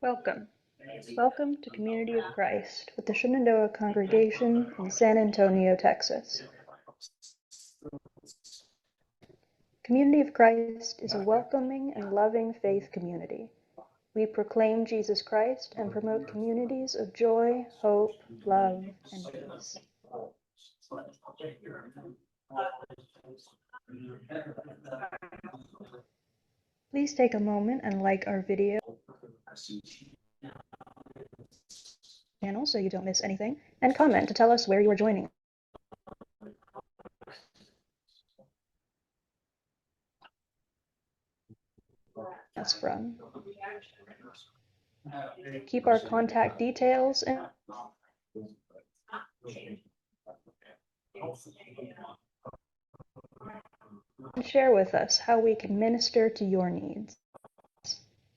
Welcome. Welcome to Community of Christ with the Shenandoah congregation in San Antonio, Texas. Community of Christ is a welcoming and loving faith community. We proclaim Jesus Christ and promote communities of joy, hope, love, and peace. Please take a moment and like our video channel so you don't miss anything, and comment to tell us where you are joining us from. Keep our contact details and share with us how we can minister to your needs.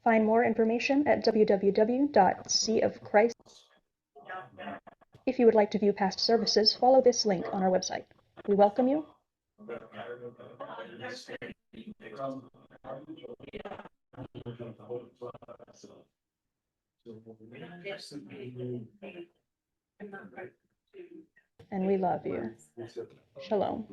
Find more information at www.seaofchrist. If you would like to view past services, follow this link on our website. We welcome you. And we love you. Shalom.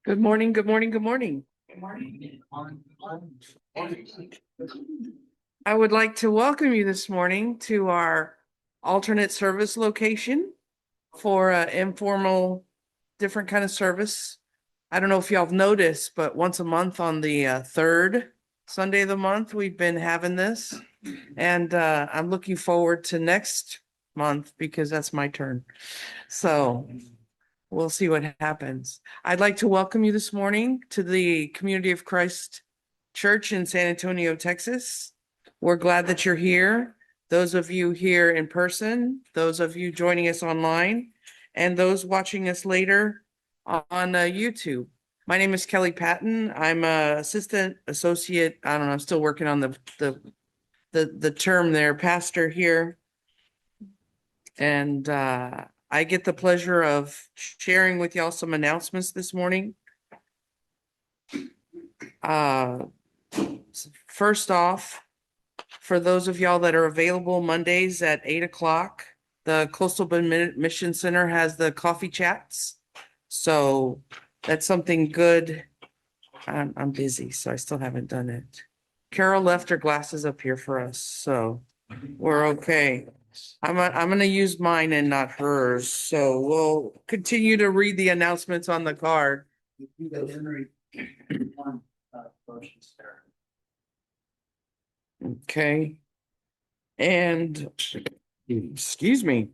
Good morning, good morning, good morning. I would like to welcome you this morning to our alternate service location for informal, different kind of service. I don't know if y'all have noticed, but once a month on the third Sunday of the month, we've been having this. And I'm looking forward to next month because that's my turn. So we'll see what happens. I'd like to welcome you this morning to the Community of Christ Church in San Antonio, Texas. We're glad that you're here. Those of you here in person, those of you joining us online, and those watching us later on YouTube. My name is Kelly Patton. I'm a assistant associate. I don't know. I'm still working on the term there, pastor here. And I get the pleasure of sharing with y'all some announcements this morning. First off, for those of y'all that are available Mondays at 8 o'clock, the Coastal Bend Mission Center has the coffee chats. So that's something good. I'm busy, so I still haven't done it. Carol left her glasses up here for us, so we're okay. I'm going to use mine and not hers. So we'll continue to read the announcements on the card. Okay. And excuse me.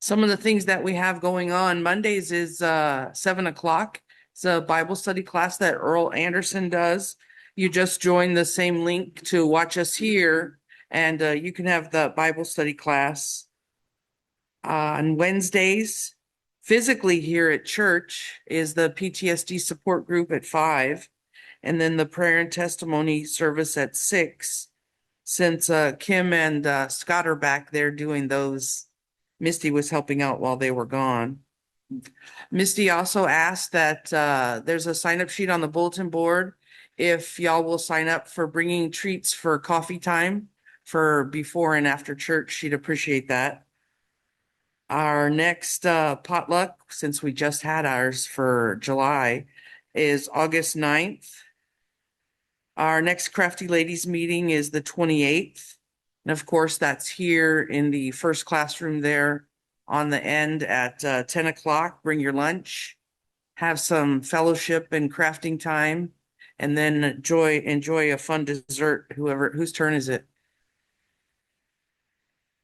Some of the things that we have going on Mondays is 7 o'clock. It's a Bible study class that Earl Anderson does. You just join the same link to watch us here, and you can have the Bible study class. On Wednesdays, physically here at church, is the PTSD support group at 5, and then the prayer and testimony service at 6. Since Kim and Scott are back there doing those, Misty was helping out while they were gone. Misty also asked that there's a sign-up sheet on the bulletin board. If y'all will sign up for bringing treats for coffee time for before and after church, she'd appreciate that. Our next potluck, since we just had ours for July, is August 9th. Our next Crafty Ladies meeting is the 28th. And of course, that's here in the first classroom there on the end at 10 o'clock. Bring your lunch, have some fellowship and crafting time, and then enjoy a fun dessert. Whose turn is it?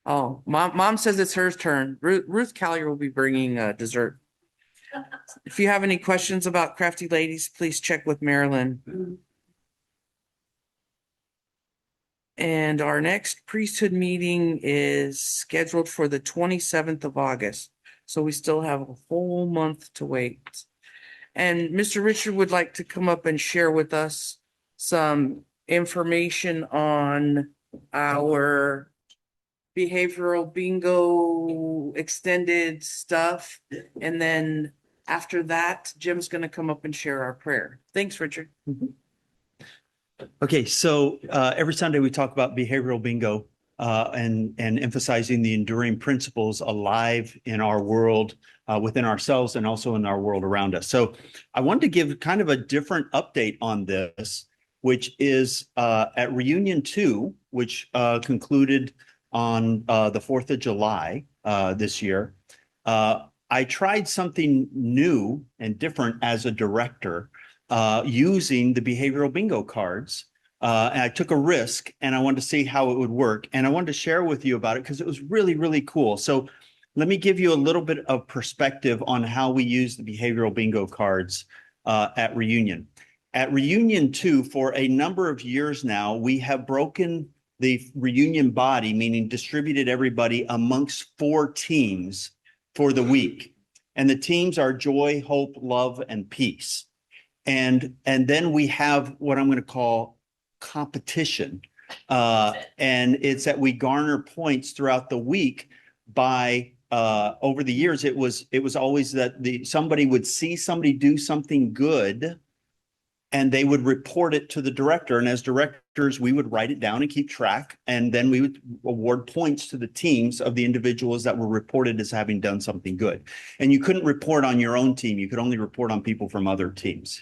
Oh, mom says it's her turn. Ruth Callier will be bringing dessert. If you have any questions about Crafty Ladies, please check with Marilyn. And our next priesthood meeting is scheduled for the 27th of August. So we still have a whole month to wait. And Mr. Richard would like to come up and share with us some information on our behavioral bingo extended stuff. And then after that, Jim's going to come up and share our prayer. Thanks, Richard. Okay, so every Sunday we talk about behavioral bingo and emphasizing the enduring principles alive in our world, within ourselves, and also in our world around us. So I wanted to give kind of a different update on this, which is at Reunion 2, which concluded on the 4th of July this year. I tried something new and different as a director using the behavioral bingo cards. And I took a risk and I wanted to see how it would work. And I wanted to share with you about it because it was really, really cool. So let me give you a little bit of perspective on how we use the behavioral bingo cards at Reunion. At Reunion 2, for a number of years now, we have broken the Reunion body, meaning distributed everybody amongst 4 teams for the week. And the teams are joy, hope, love, and peace. And then we have what I'm going to call competition. And it's that we garner points throughout the week by over the years, it was always that somebody would see somebody do something good and they would report it to the director. And as directors, we would write it down and keep track. And then we would award points to the teams of the individuals that were reported as having done something good. And you couldn't report on your own team. You could only report on people from other teams.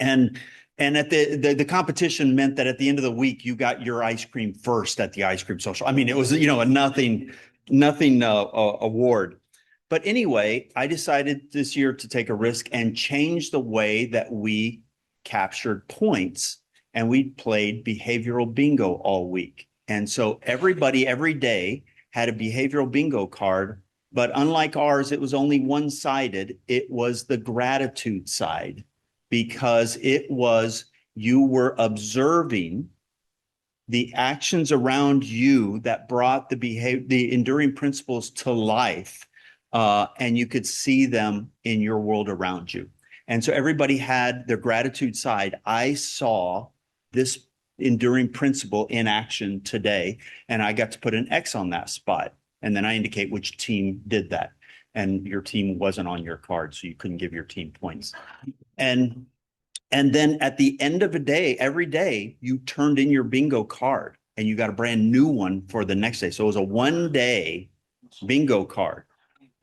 And And at the competition meant that at the end of the week, you got your ice cream first at the ice cream social. I mean, it was, a nothing award. But anyway, I decided this year to take a risk and change the way that we captured points. And we played behavioral bingo all week. And so everybody every day had a behavioral bingo card. But unlike ours, it was only one-sided. It was the gratitude side, because it was, you were observing the actions around you that brought the enduring principles to life, and you could see them in your world around you. And so everybody had their gratitude side. I saw this enduring principle in action today, and I got to put an X on that spot. And then I indicate which team did that. And your team wasn't on your card, so you couldn't give your team points. And then at the end of a day, every day, you turned in your bingo card and you got a brand new one for the next day. So it was a 1-day bingo card.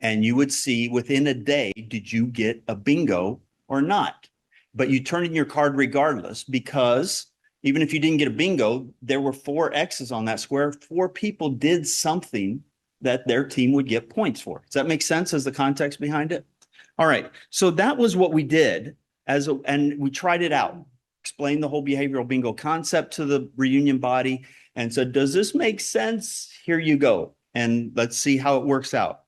And you would see within a day, did you get a bingo or not? But you turn in your card regardless, because even if you didn't get a bingo, there were 4 X's on that square. 4 people did something that their team would get points for. Does that make sense as the context behind it? All right. So that was what we did. And we tried it out, explained the whole behavioral bingo concept to the reunion body, and said, does this make sense? Here you go. And let's see how it works out.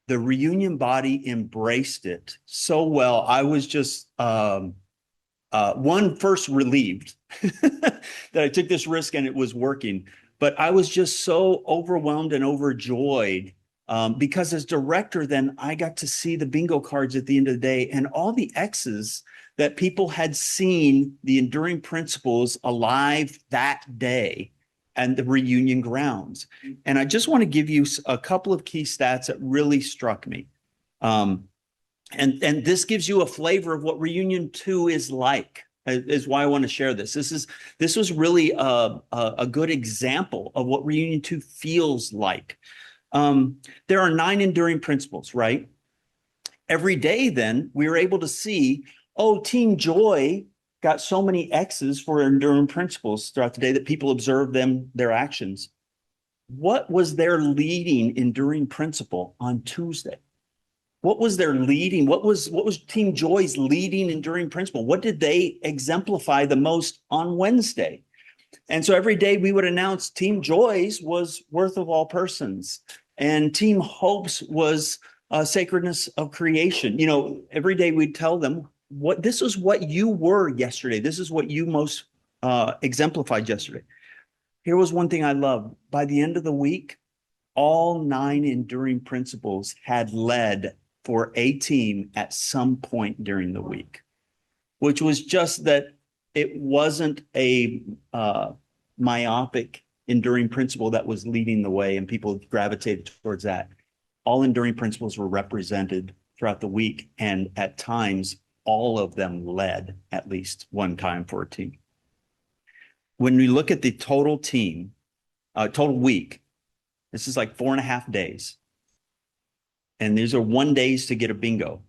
The reunion body embraced it so well. I was just, first relieved that I took this risk and it was working, but I was just so overwhelmed and overjoyed. Because as director, then I got to see the bingo cards at the end of the day and all the X's that people had seen the enduring principles alive that day and the reunion grounds. And I just want to give you a couple of key stats that really struck me. And this gives you a flavor of what Reunion 2 is like, is why I want to share this. This was really a good example of what Reunion 2 feels like. There are 9 enduring principles, right? Every day, then, we were able to see, oh, Team Joy got so many X's for enduring principles throughout the day that people observed their actions. What was their leading enduring principle on Tuesday? What was their leading? What was Team Joy's leading enduring principle? What did they exemplify the most on Wednesday? And so every day we would announce Team Joy's was worth of all persons, and Team Hope's was sacredness of creation. Every day we'd tell them this is what you were yesterday. This is what you most exemplified yesterday. Here was one thing I loved. By the end of the week, all 9 enduring principles had led for a team at some point during the week, which was just that it wasn't a myopic enduring principle that was leading the way and people gravitated towards that. All enduring principles were represented throughout the week, and at times all of them led at least one time for a team. When we look at the total team, total week, this is like 4.5 days. And these are 1 days to get a bingo.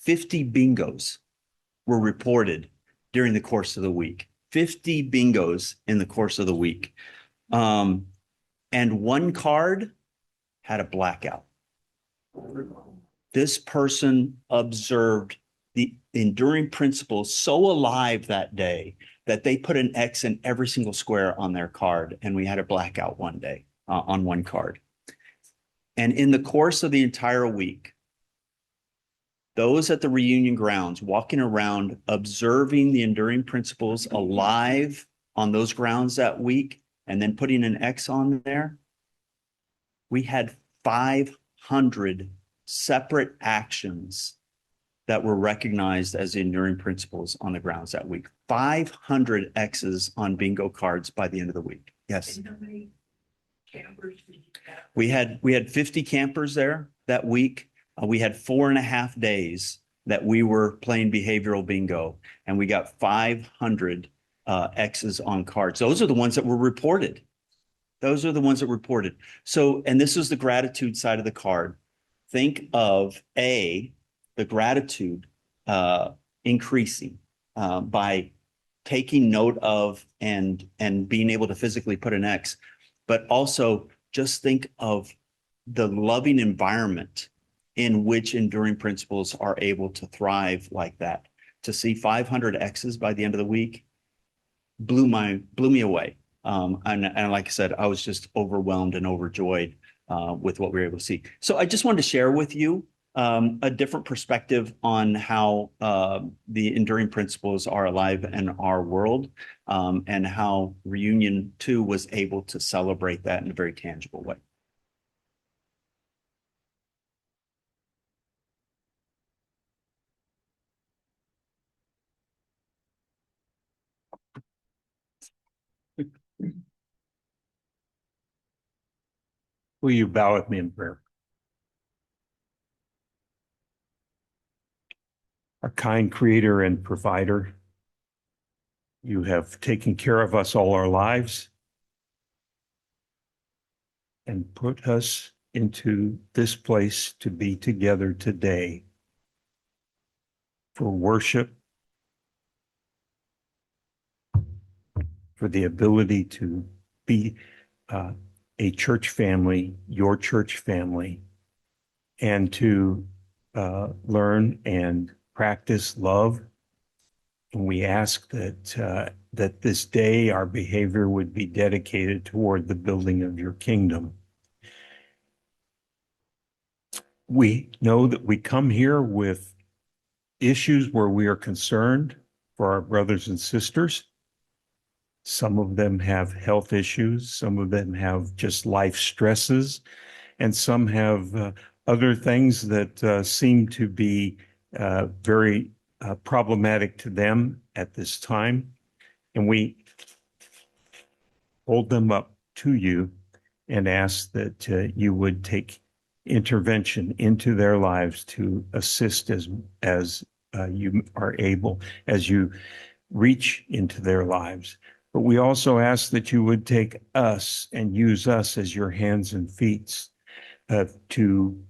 50 bingos were reported during the course of the week. 50 bingos in the course of the week. And 1 card had a blackout. This person observed the enduring principles so alive that day that they put an X in every single square on their card, and we had a blackout one day on 1 card. And in the course of the entire week, those at the reunion grounds walking around observing the enduring principles alive on those grounds that week and then putting an X on there, we had 500 separate actions that were recognized as enduring principles on the grounds that week. 500 X's on bingo cards by the end of the week. Yes. We had 50 campers there that week. We had 4.5 days that we were playing behavioral bingo, and we got 500 X's on cards. Those are the ones that were reported. So, and this is the gratitude side of the card. Think of the gratitude increasing. by taking note of and being able to physically put an X, but also just think of the loving environment in which enduring principles are able to thrive like that. To see 500 X's by the end of the week blew me away. And like I said, I was just overwhelmed and overjoyed with what we were able to see. So I just wanted to share with you a different perspective on how the enduring principles are alive in our world, and how Reunion 2 was able to celebrate that in a very tangible way. Will you bow with me in prayer? Our kind creator and provider, you have taken care of us all our lives and put us into this place to be together today for worship, for the ability to be a church family, your church family, and to learn and practice love. And we ask that that this day our behavior would be dedicated toward the building of your kingdom. We know that we come here with issues where we are concerned for our brothers and sisters. Some of them have health issues, some of them have just life stresses, and some have other things that seem to be very problematic to them at this time. And we hold them up to you and ask that you would take intervention into their lives to assist as you are able, as you reach into their lives. But we also ask that you would take us and use us as your hands and feet to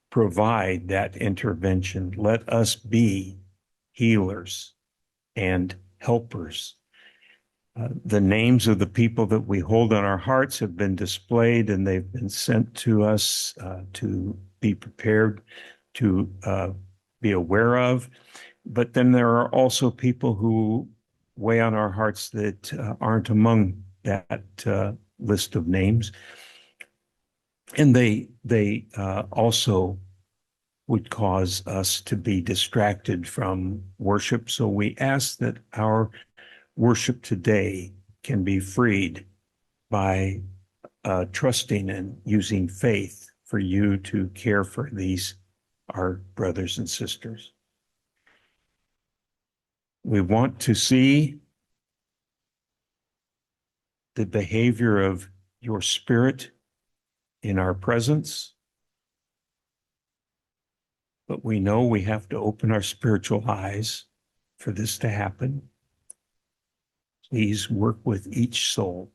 provide that intervention. Let us be healers and helpers. The names of the people that we hold on our hearts have been displayed, and they've been sent to us to be prepared to be aware of. But then there are also people who weigh on our hearts that aren't among that list of names. And they also would cause us to be distracted from worship. So we ask that our worship today can be freed by trusting and using faith for you to care for these, our brothers and sisters. We want to see the behavior of your Spirit in our presence, but we know we have to open our spiritual eyes for this to happen. Please work with each soul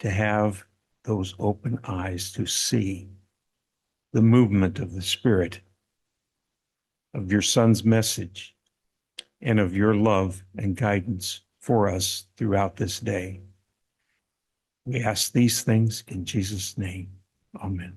to have those open eyes to see the movement of the Spirit, of your Son's message, and of your love and guidance for us throughout this day. We ask these things in Jesus' name. Amen.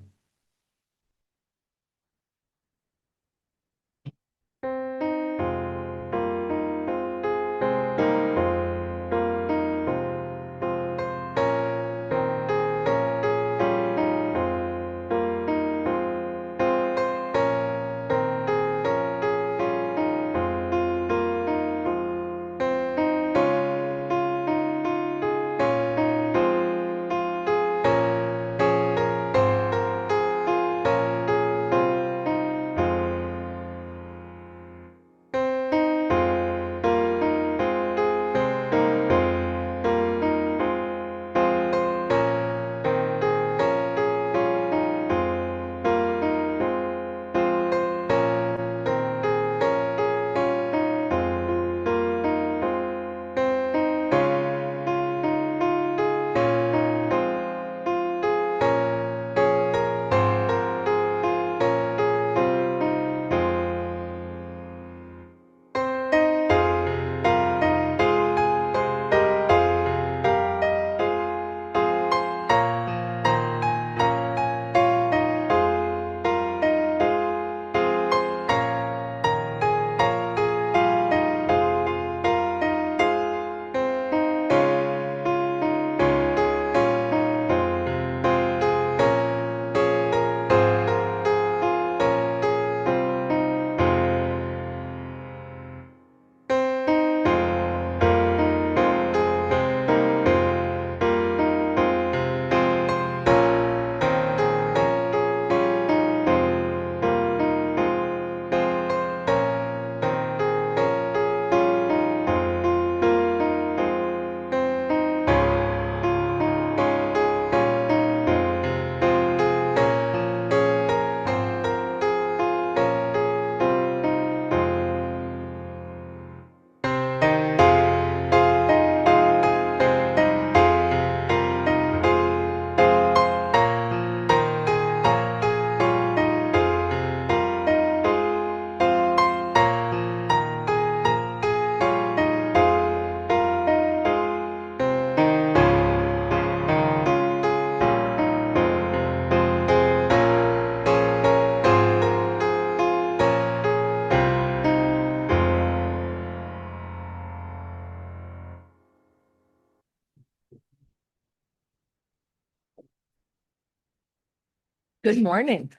Good morning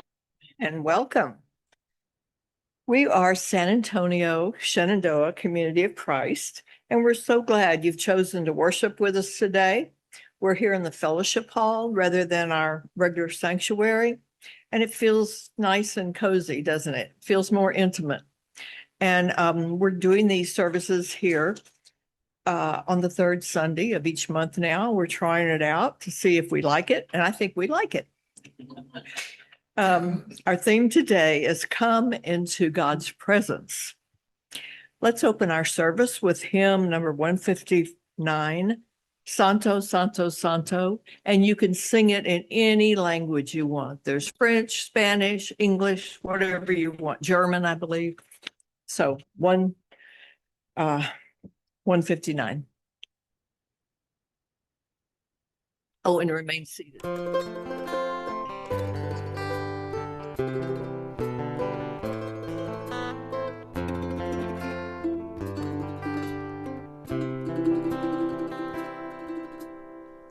and welcome. We are San Antonio Shenandoah Community of Christ, and we're so glad you've chosen to worship with us today. We're here in the fellowship hall rather than our regular sanctuary, and it feels nice and cozy, doesn't it? It feels more intimate. And we're doing these services here on the third Sunday of each month now. We're trying it out to see if we like it, and I think we like it. Our theme today is Come into God's Presence. Let's open our service with hymn number 159, Santo, Santo, Santo, and you can sing it in any language you want. There's French, Spanish, English, whatever you want, German, I believe. So 159. Oh, and remain seated.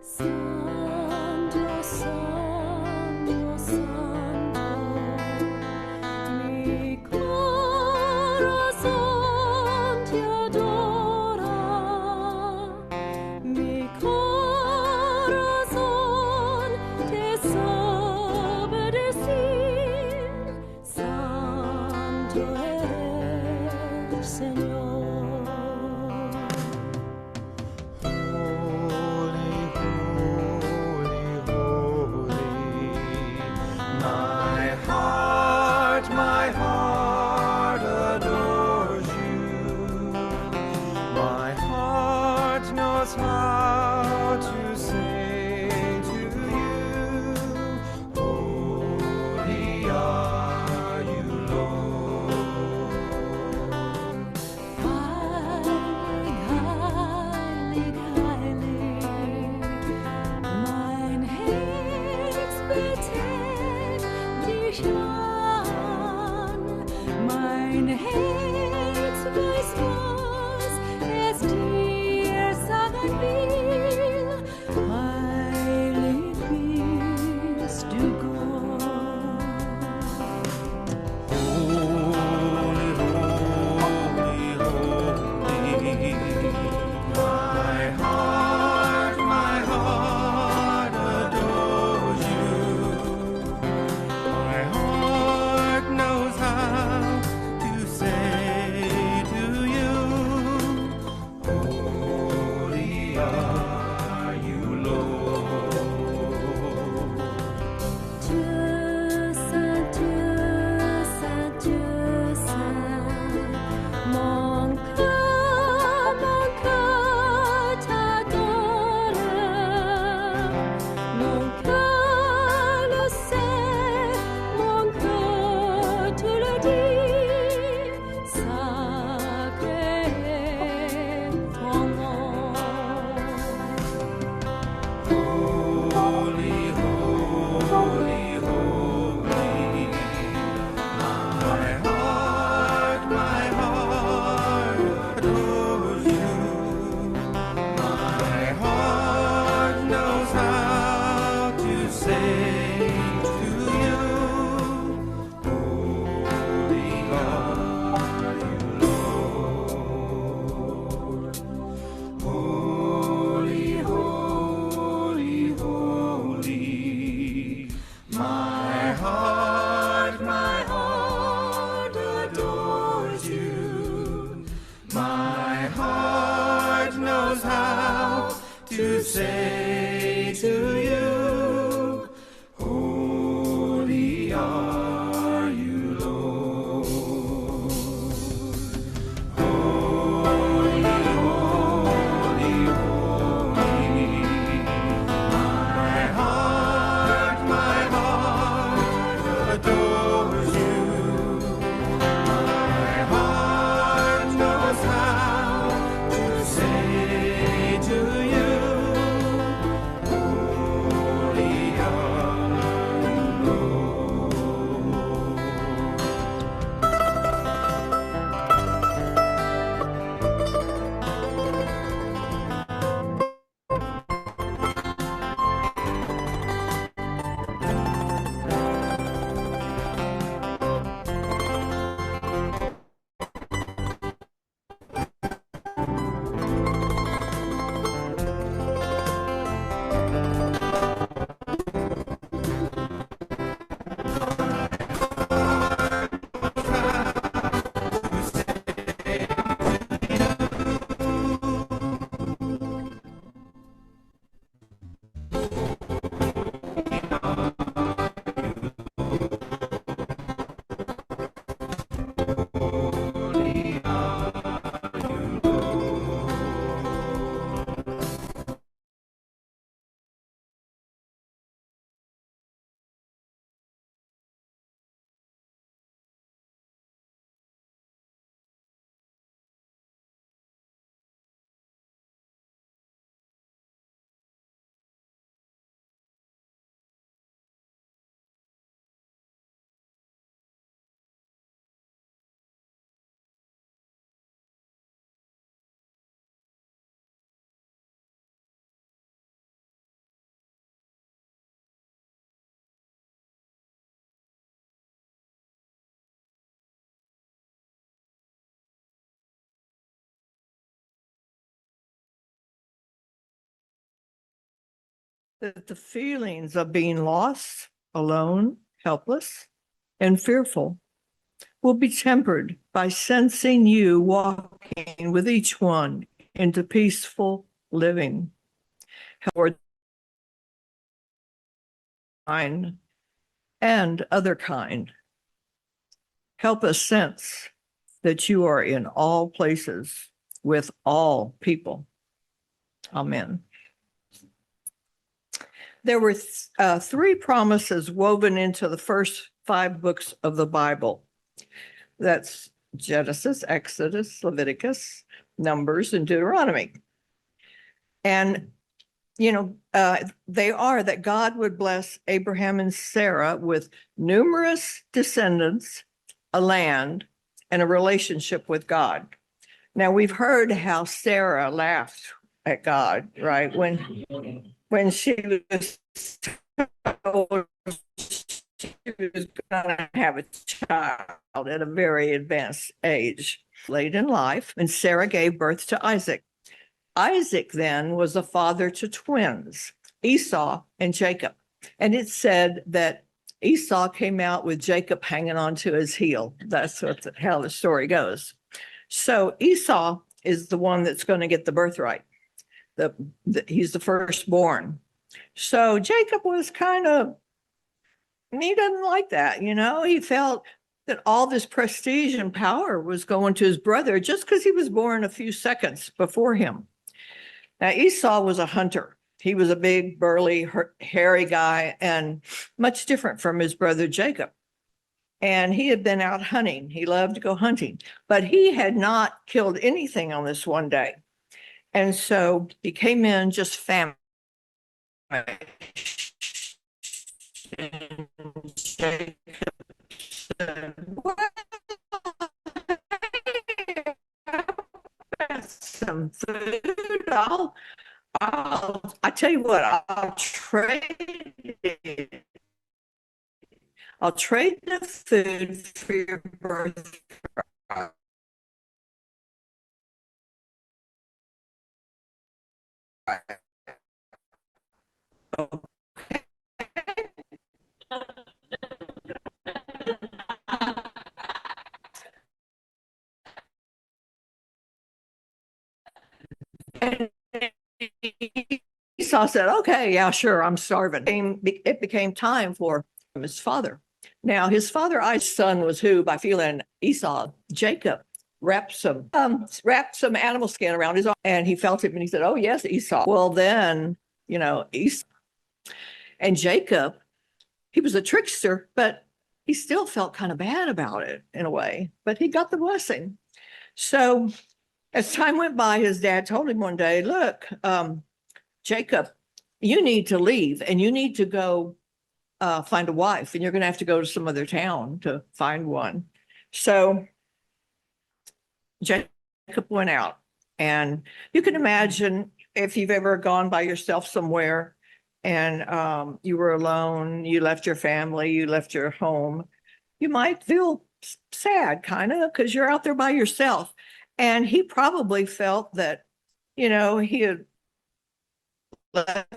Santo, Santo, Santo, mi corazón te adora, mi corazón te sabe decir, Santo eres, Señor. My heart adores you. My heart knows how to say to you, holy are you, Lord. Heilig, heilig, heilig, mein Herz betet dich an, mein Herz weiß, was es dir sagen will, heilig bist du Gott. Holy, holy, holy. My heart adores you. My heart knows how to say to you, holy are you, Lord. Dieu saint, Dieu saint, Dieu saint, mon cœur t'adore, mon cœur le sait, mon cœur te le dit, sacré est ton nom. Holy, holy, holy. My heart adores you. My heart knows how to say to you, holy are you, Lord. Holy, holy, holy. My heart adores you. My heart knows how to say to you, holy are you, Lord. Holy, holy, holy. My heart adores you. My heart knows how to say to you, that the feelings of being lost, alone, helpless, and fearful will be tempered by sensing you walking with each one into peaceful living. Or kind and other kind. Help us sense that you are in all places with all people. Amen. There were three promises woven into the first 5 books of the Bible. That's Genesis, Exodus, Leviticus, Numbers, and Deuteronomy. And, they are that God would bless Abraham and Sarah with numerous descendants, a land, and a relationship with God. Now, we've heard how Sarah laughed at God, right? When she was told she was going to have a child at a very advanced age, late in life, and Sarah gave birth to Isaac. Isaac then was a father to twins, Esau and Jacob. And it said that Esau came out with Jacob hanging onto his heel. That's how the story goes. So Esau is the one that's going to get the birthright. He's the firstborn. So Jacob was he doesn't like that, he felt that all this prestige and power was going to his brother just because he was born a few seconds before him. Now, Esau was a hunter. He was a big, burly, hairy guy and much different from his brother Jacob. And he had been out hunting. He loved to go hunting, but he had not killed anything on this one day. And so he came in just famished. And Jacob said, well, some food. I tell you what, I'll trade it. I'll trade the food for your birthright. Okay. And Esau said, okay, yeah, sure, I'm starving. It became time for his father. Now, his father, Isaac's son, was who, by feeling Esau, Jacob, wrapped some animal skin around his arm, and he felt it, and he said, oh, yes, Esau. Well, then, Esau. And Jacob, he was a trickster, but he still felt kind of bad about it in a way, but he got the blessing. So as time went by, his dad told him one day, look, Jacob, you need to leave and you need to go find a wife, and you're going to have to go to some other town to find one. So Jacob went out, and you can imagine if you've ever gone by yourself somewhere and you were alone, you left your family, you left your home, you might feel sad kind of because you're out there by yourself. And he probably felt that, he had left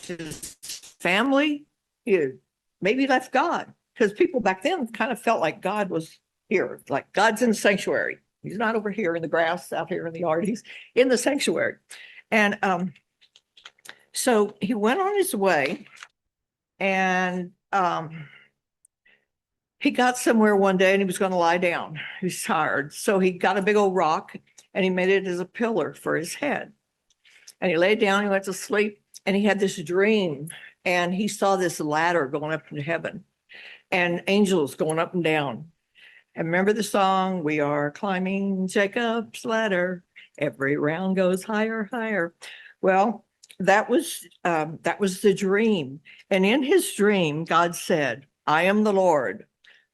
his family, he had maybe left God, because people back then kind of felt like God was here, like God's in the sanctuary. He's not over here in the grass out here in the yard. He's in the sanctuary. And so he went on his way, and he got somewhere one day and he was going to lie down. He was tired. So he got a big old rock and he made it as a pillar for his head. And he laid down, he went to sleep, and he had this dream, and he saw this ladder going up into heaven and angels going up and down. And remember the song, we are climbing Jacob's ladder. Every round goes higher, higher. Well, that was the dream. And in his dream, God said, I am the Lord,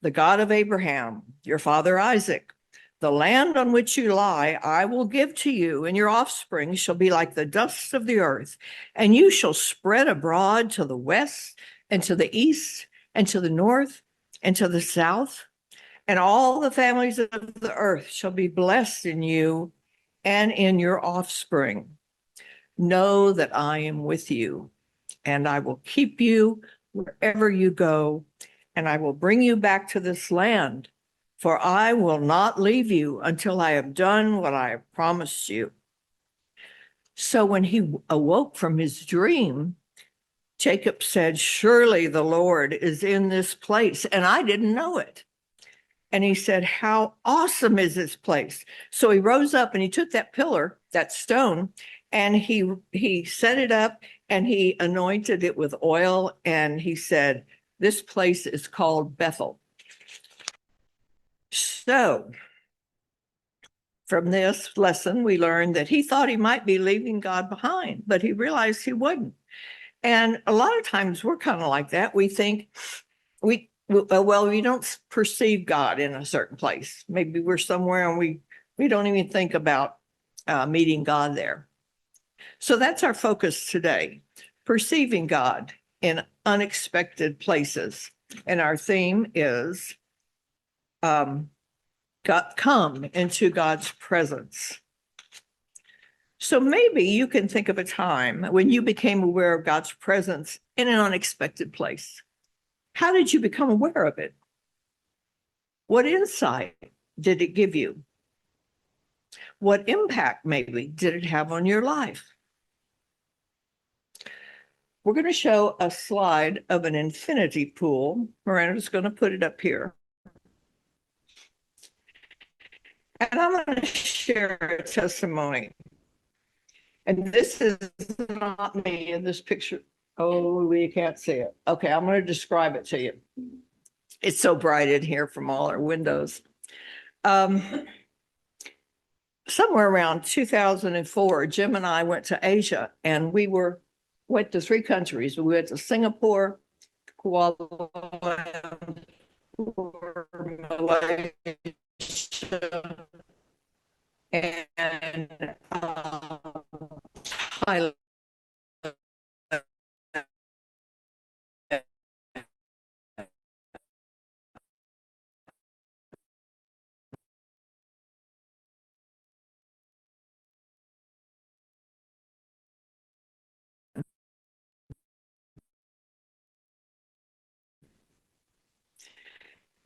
the God of Abraham, your father Isaac. The land on which you lie, I will give to you, and your offspring shall be like the dust of the earth, and you shall spread abroad to the west and to the east and to the north and to the south. And all the families of the earth shall be blessed in you and in your offspring. Know that I am with you and I will keep you wherever you go, and I will bring you back to this land, for I will not leave you until I have done what I have promised you. So when he awoke from his dream, Jacob said, surely the Lord is in this place, and I didn't know it. And he said, how awesome is this place? So he rose up and he took that pillar, that stone, and he set it up and he anointed it with oil. And he said, this place is called Bethel. So from this lesson, we learned that he thought he might be leaving God behind, but he realized he wouldn't. And a lot of times we're kind of like that. We think we don't perceive God in a certain place. Maybe we're somewhere and we don't even think about meeting God there. So that's our focus today, perceiving God in unexpected places. And our theme is come into God's presence. So maybe you can think of a time when you became aware of God's presence in an unexpected place. How did you become aware of it? What insight did it give you? What impact maybe did it have on your life? We're going to show a slide of an infinity pool. Miranda's going to put it up here. And I'm going to share a testimony. And this is not me in this picture. Oh, we can't see it. Okay, I'm going to describe it to you. It's so bright in here from all our windows. Somewhere around 2004, Jim and I went to Asia, and went to 3 countries. We went to Singapore, Kuala Lumpur, Malaysia, and Thailand.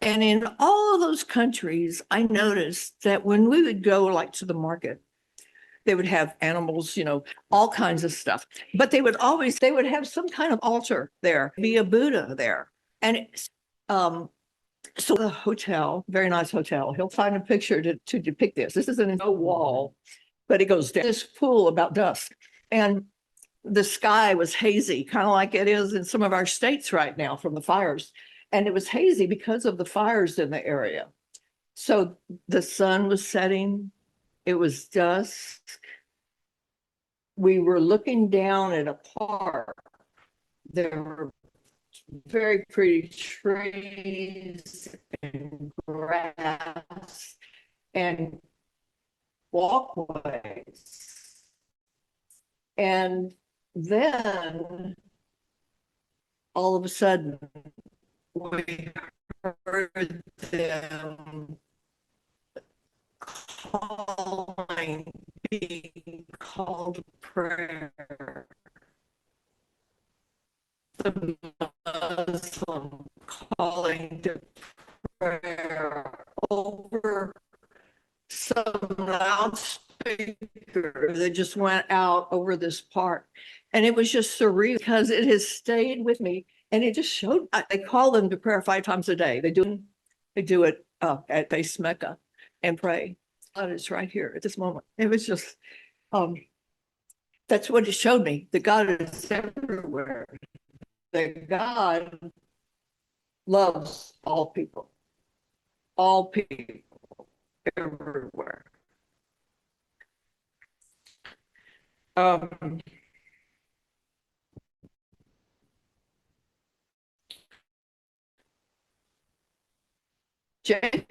And in all of those countries, I noticed that when we would go like to the market, they would have animals, all kinds of stuff. But they would have some kind of altar there, be a Buddha there. And so the hotel, very nice hotel, he'll find a picture to depict this. This isn't a wall, but it goes down this pool about dusk. And the sky was hazy, kind of like it is in some of our states right now from the fires. And it was hazy because of the fires in the area. So the sun was setting. It was dusk. We were looking down at a park. There were very pretty trees and grass and walkways. And then all of a sudden, we heard them being called to prayer. The Muslim calling to prayer over some loudspeaker that just went out over this park. And it was just surreal because it has stayed with me. And it just showed, they call them to prayer 5 times a day. They do it at base Mecca and pray. And it's right here at this moment. It was just, that's what it showed me, that God is everywhere. That God loves all people everywhere. Jacob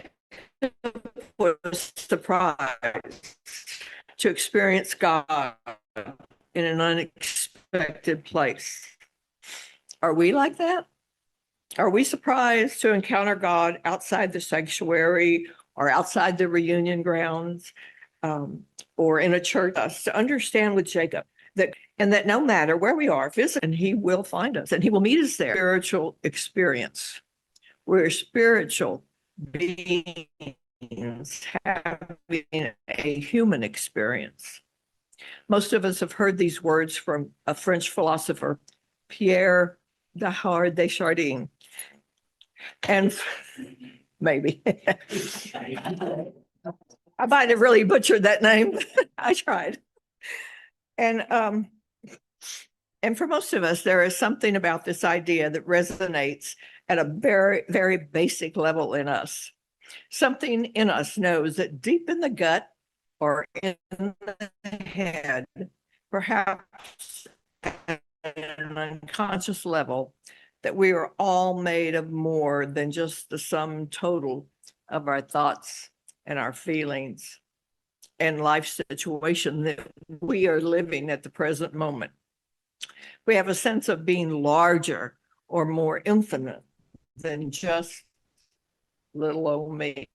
was surprised to experience God in an unexpected place. Are we like that? Are we surprised to encounter God outside the sanctuary or outside the reunion grounds or in a church? To understand with Jacob that no matter where we are physically, he will find us and he will meet us there. Spiritual experience. We're spiritual beings having a human experience. Most of us have heard these words from a French philosopher, Pierre Teilhard de Chardin. And maybe I might have really butchered that name. I tried. And for most of us, there is something about this idea that resonates at a very, very basic level in us. Something in us knows that deep in the gut or in the head, perhaps at an unconscious level, that we are all made of more than just the sum total of our thoughts and our feelings and life situation that we are living at the present moment. We have a sense of being larger or more infinite than just little old me.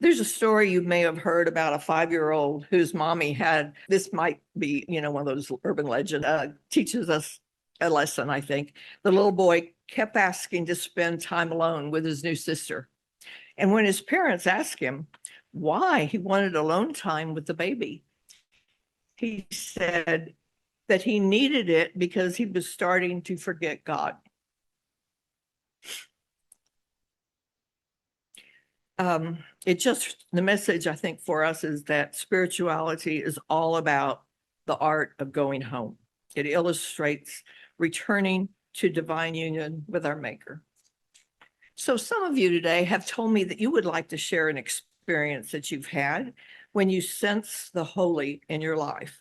There's a story you may have heard about a 5-year-old whose mommy had, this might be, one of those urban legends, teaches us a lesson, I think. The little boy kept asking to spend time alone with his new sister. And when his parents asked him why he wanted alone time with the baby, he said that he needed it because he was starting to forget God. The message I think for us is that spirituality is all about the art of going home. It illustrates returning to divine union with our Maker. So some of you today have told me that you would like to share an experience that you've had when you sense the holy in your life.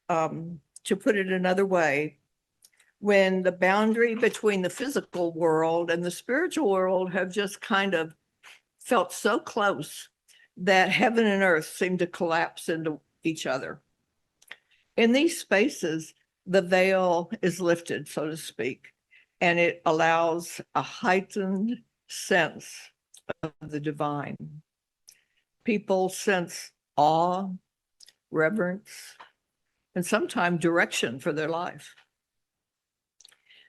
To put it another way, when the boundary between the physical world and the spiritual world have just kind of felt so close that heaven and earth seem to collapse into each other. In these spaces, the veil is lifted, so to speak, and it allows a heightened sense of the divine. People sense awe, reverence, and sometimes direction for their life.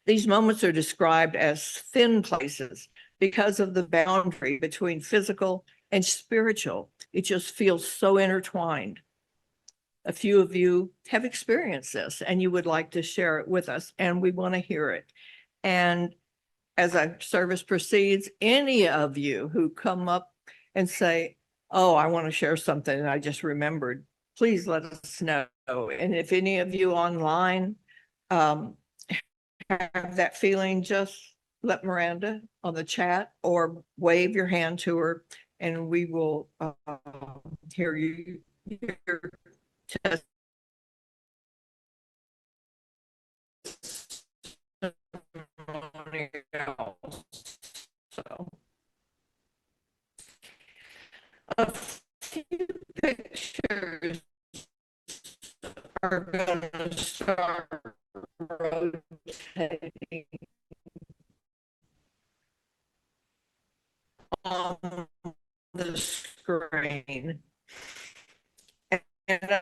These moments are described as thin places because of the boundary between physical and spiritual. It just feels so intertwined. A few of you have experienced this and you would like to share it with us, and we want to hear it. And as our service proceeds, any of you who come up and say, oh, I want to share something and I just remembered, please let us know. And if any of you online have that feeling, just let Miranda on the chat or wave your hand to her and we will hear you your testimony. So a few pictures are going to start rotating on the screen. And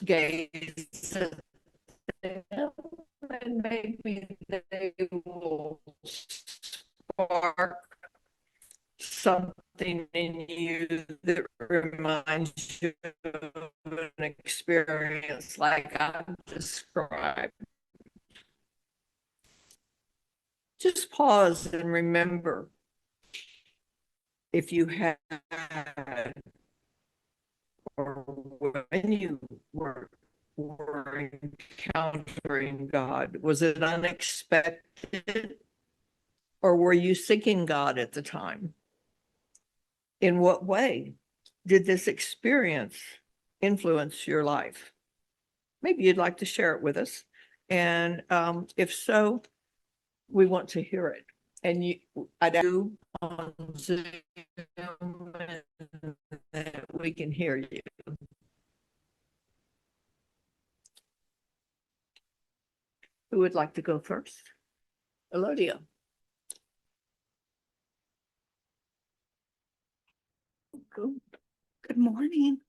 gaze at them, and maybe they will spark something in you that reminds you of an experience like I've described. Just pause and remember if you had or when you were encountering God. Was it unexpected or were you seeking God at the time? In what way did this experience influence your life? Maybe you'd like to share it with us. And if so, we want to hear it. And I do on Zoom that we can hear you. Who would like to go first? Elodia. Good morning.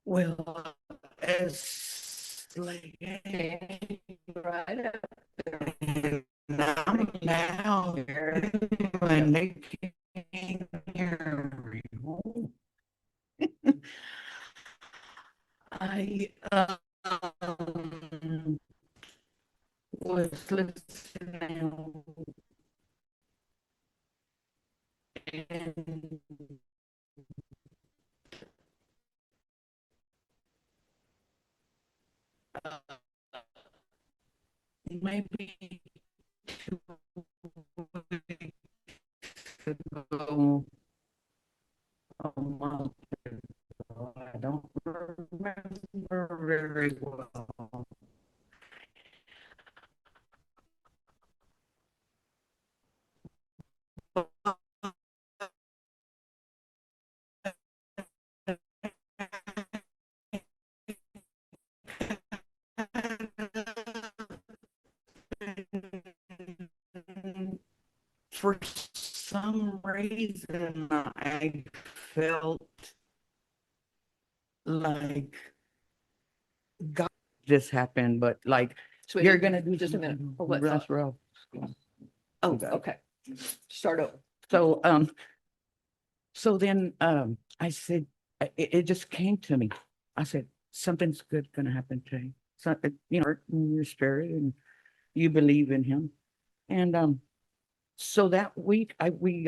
Well, as like Right up. and I'm now here and they can't hear me. I was listening and uh, maybe 2 weeks ago, a month ago, I don't remember very well. For some reason, I felt like God just happened, but like Sweetie, you're gonna do just a minute. Oh, what That's thought? rough. Oh, okay. Start over. So, so then, I said, it just came to me. I said, something's good gonna happen today. So, you know, in your spirit and you believe in him. And, so that week we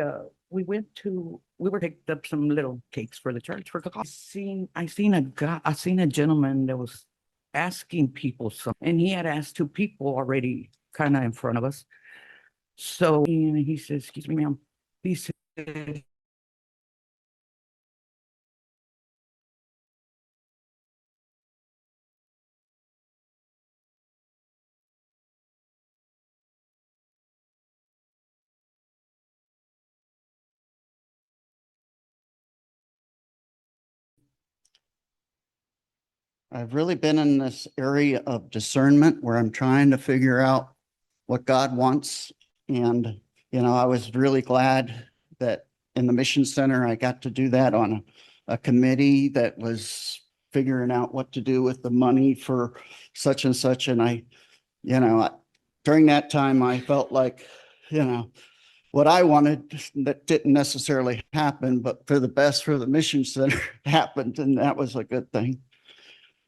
were picked up some little cakes for the church for coffee. I seen a gentleman that was asking people something, and he had asked 2 people already kind of in front of us. So and he says, excuse me, ma'am. He said, I've really been in this area of discernment where I'm trying to figure out what God wants. And, you know, I was really glad that in the Mission Center, I got to do that on a committee that was figuring out what to do with the money for such and such. And during that time, I felt like, what I wanted that didn't necessarily happen, but for the best for the Mission Center happened. And that was a good thing.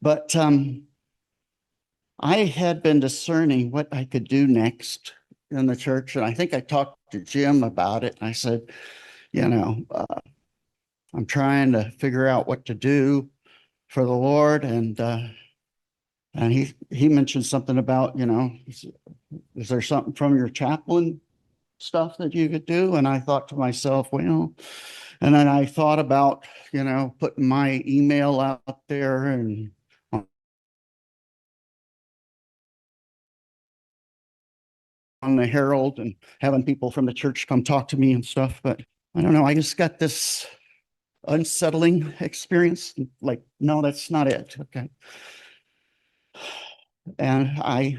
But I had been discerning what I could do next in the church. And I think I talked to Jim about it. And I said, I'm trying to figure out what to do for the Lord. And he mentioned something about, is there something from your chaplain stuff that you could do? And I thought to myself, well, and then I thought about, putting my email out there and on the Herald and having people from the church come talk to me and stuff. But I don't know, I just got this unsettling experience. Like, no, that's not it. Okay. And I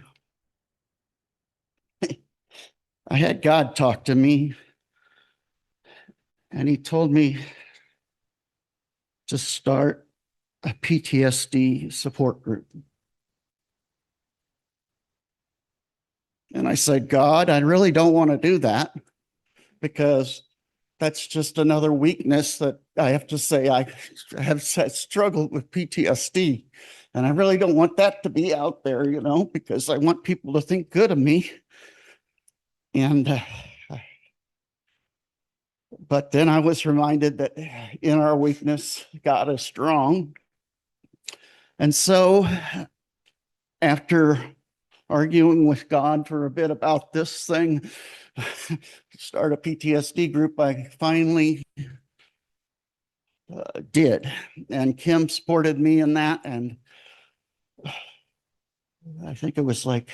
had God talk to me, and he told me to start a PTSD support group. And I said, God, I really don't want to do that because that's just another weakness that I have to say I have struggled with PTSD. And I really don't want that to be out there, because I want people to think good of me. And, but then I was reminded that in our weakness, God is strong. And so after arguing with God for a bit about this thing, start a PTSD group, I finally did. And Kim supported me in that. And I think it was like,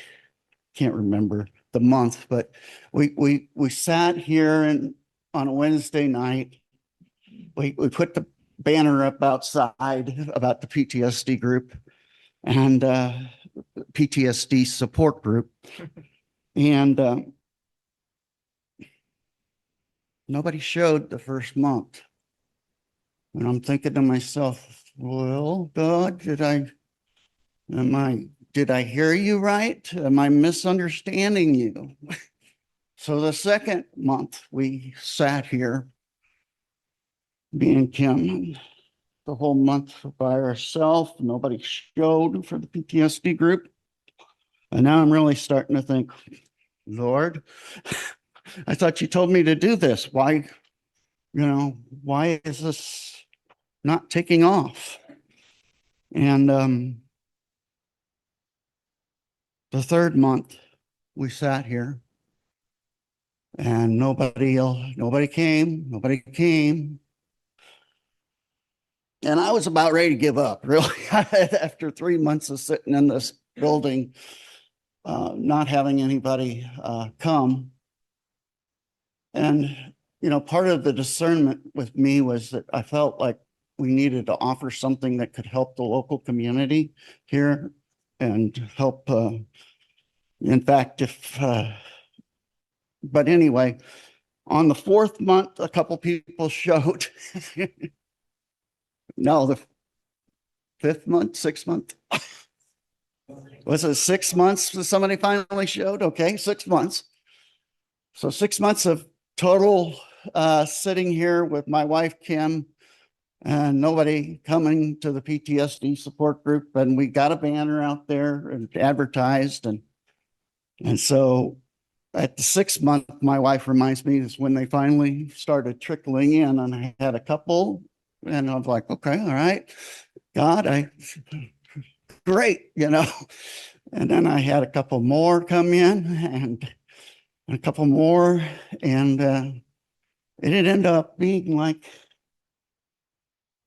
can't remember the month, but we sat here and on a Wednesday night, we put the banner up outside about the PTSD group. and PTSD support group. And nobody showed the first month. And I'm thinking to myself, well, God, did I hear you right? Am I misunderstanding you? So the second month we sat here, me and Kim, the whole month by ourselves. Nobody showed for the PTSD group. And now I'm really starting to think, Lord, I thought you told me to do this. Why is this not taking off? And the third month we sat here and nobody came. And I was about ready to give up, really, after 3 months of sitting in this building, not having anybody come. And, part of the discernment with me was that I felt like we needed to offer something that could help the local community here and help. In fact, but anyway, on the fourth month, a couple people showed. No, the sixth month. Was it 6 months that somebody finally showed? Okay, 6 months. So 6 months of total sitting here with my wife, Kim, and nobody coming to the PTSD support group. And we got a banner out there and advertised. And so at the 6th month, my wife reminds me is when they finally started trickling in, and I had a couple, and I was like, okay, all right, God, great, And then I had a couple more come in and a couple more, and it ended up being like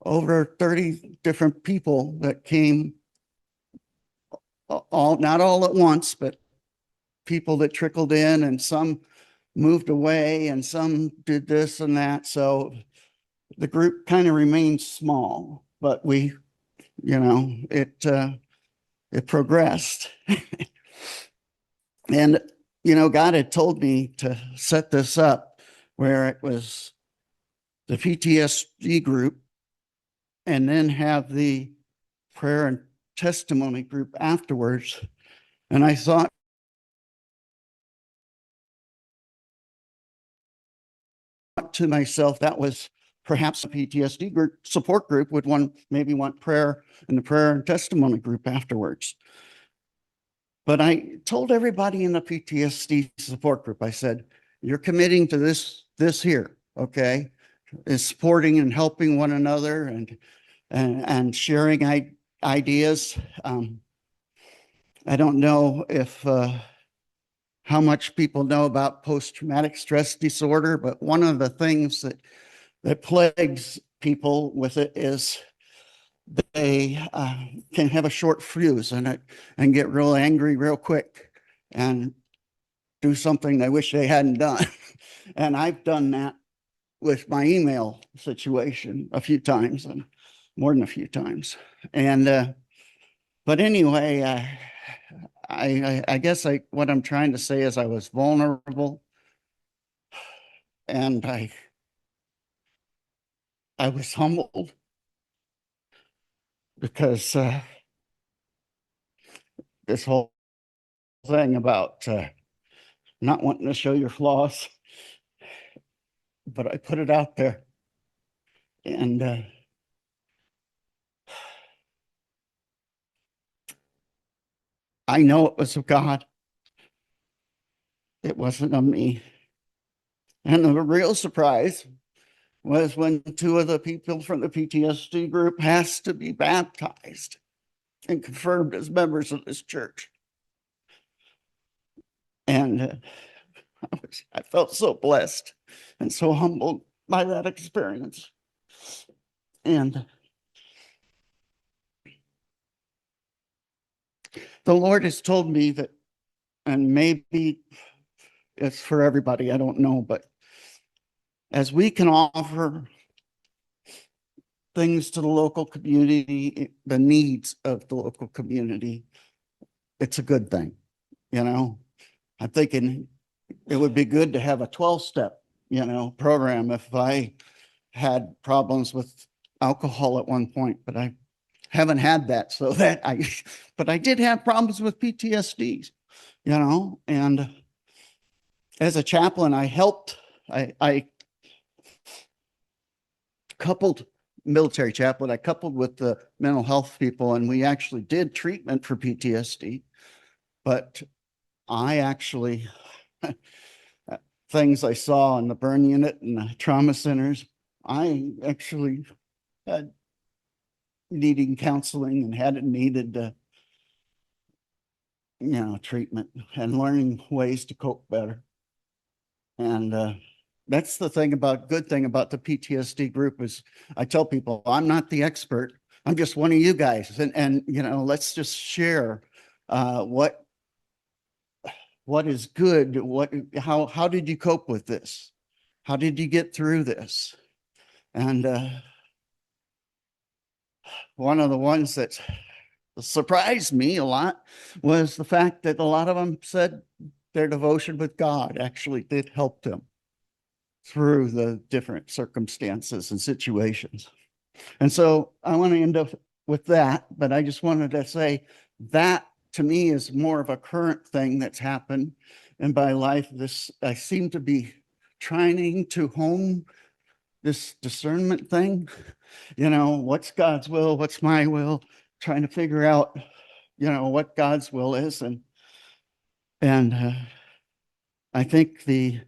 over 30 different people that came, not all at once, but people that trickled in, and some moved away and some did this and that. So the group kind of remained small, but it progressed. And, God had told me to set this up where it was the PTSD group and then have the prayer and testimony group afterwards. And I thought, to myself, that was perhaps a PTSD group support group would maybe want prayer in the prayer and testimony group afterwards. But I told everybody in the PTSD support group, I said, you're committing to this here, okay? Is supporting and helping one another and sharing ideas. I don't know if how much people know about post-traumatic stress disorder, but one of the things that plagues people with it is they can have a short fuse and get real angry real quick and do something they wish they hadn't done. And I've done that with my email situation a few times, and more than a few times. And but anyway, I guess what I'm trying to say is I was vulnerable, and I was humbled because this whole thing about not wanting to show your flaws, but I put it out there, and I know it was of God. It wasn't of me. And the real surprise was when 2 of the people from the PTSD group has to be baptized and confirmed as members of this church. And I felt so blessed and so humbled by that experience. And the Lord has told me that, and maybe it's for everybody, I don't know, but as we can offer things to the local community, the needs of the local community, it's a good thing. You know, I'm thinking it would be good to have a 12-step, program if I had problems with alcohol at one point, but I haven't had that. So but I did have problems with PTSDs, and as a chaplain, I coupled military chaplain, I coupled with the mental health people, and we actually did treatment for PTSD. But I actually, things I saw in the burn unit and the trauma centers, I actually had needing counseling and had needed, treatment and learning ways to cope better. And that's the good thing about the PTSD group is I tell people, I'm not the expert. I'm just one of you guys. And let's just share what is good. How did you cope with this? How did you get through this? And one of the ones that surprised me a lot was the fact that a lot of them said their devotion with God actually did help them through the different circumstances and situations. And so I want to end up with that, but I just wanted to say that to me is more of a current thing that's happened in my life. I seem to be trying to hone this discernment thing, what's God's will, what's my will, trying to figure out, what God's will is. And I think the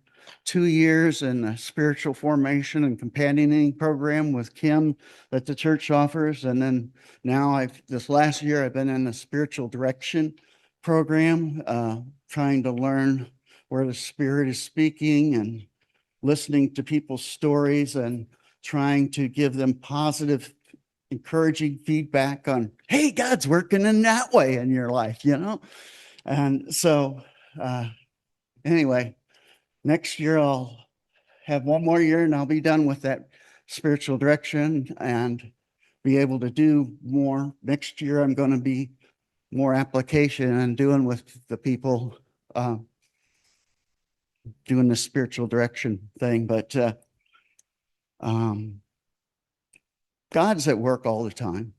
2 years in the spiritual formation and companioning program with Kim that the church offers. And then now this last year, I've been in the spiritual direction program, trying to learn where the Spirit is speaking and listening to people's stories and trying to give them positive, encouraging feedback on, hey, God's working in that way in your life, And so anyway, next year I'll have one more year and I'll be done with that spiritual direction and be able to do more. Next year I'm going to be more application and doing with the people doing the spiritual direction thing. But God's at work all the time.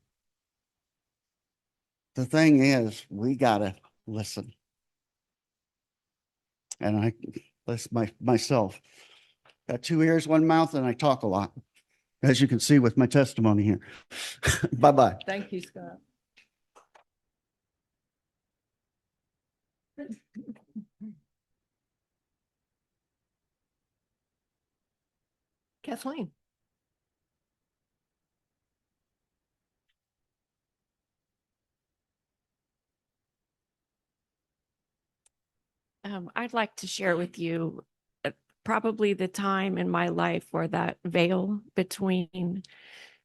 The thing is, we got to listen. And that's myself. Got 2 ears, 1 mouth, and I talk a lot, as you can see with my testimony here. Bye-bye. Thank you, Scott. Kathleen. I'd like to share with you probably the time in my life where that veil between